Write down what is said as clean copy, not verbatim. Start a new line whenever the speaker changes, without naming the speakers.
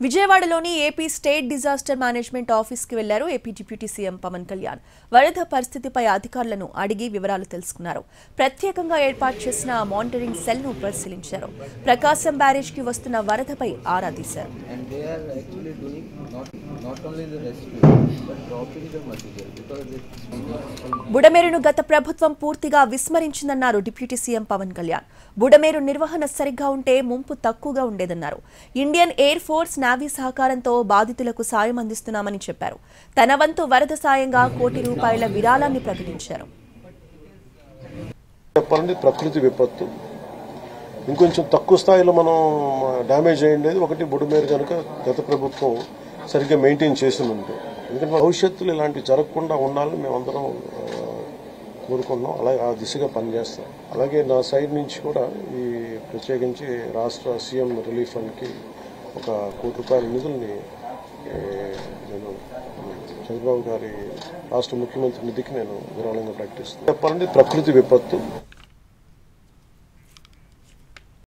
విజయవాడలోని AP state disaster management ఆఫీస్కి వెళ్లారు AP deputy CM Pawan Kalyan. వరద పరిస్థితిపై అధికారులను అడిగి వివరాలు తెలుసుకున్నారు. ప్రత్యేకంగా ఏర్పాటు చేసిన మానిటరింగ్ సెల్ ను పరిశీలించారు. ప్రకాశం బ్యారేజ్కి వస్తున్న వరదపై ఆరా తీశారు. బుడమేరును గత ప్రభుత్వం పూర్తిగా విస్మరించిందన్నారు డిప్యూటీ సీఎం పవన్ కళ్యాణ్. బుడమేరు నిర్వహణ సరిగ్గా ఉంటే ముంపు తక్కువగా ఉండేదన్నారు. ఇండియన్ ఎయిర్ ఫోర్స్, నేవీ సహకారంతో బాధితులకు సాయం అందిస్తున్నామని చెప్పారు. తన వంతు వరద సాయంగా ₹1 కోటి విరాళాన్ని ప్రకటించారు.
ప్రకృతి విపత్తు ఇంకొంచెం తక్కువ స్థాయిలో మనం డ్యామేజ్ అయ్యిండేది ఒకటి బుడమేరు కనుక గత ప్రభుత్వం సరిగ్గా మెయింటైన్ చేసి ఉంటే, ఎందుకంటే భవిష్యత్తులో ఇలాంటివి జరగకుండా ఉండాలని మేమందరం కోరుకున్నాం. అలాగే ఆ దిశగా పనిచేస్తాం. అలాగే నా సైడ్ నుంచి కూడా ఈ ప్రత్యేకించి రాష్ట్ర సీఎం రిలీఫ్ ఫండ్కి ₹1 కోటి నిధుల్ని నేను చంద్రబాబు గారి రాష్ట్ర ముఖ్యమంత్రి నిధికి నేను విరాళంగా ప్రకటిస్తాను. చెప్పాలంటే ప్రకృతి విపత్తు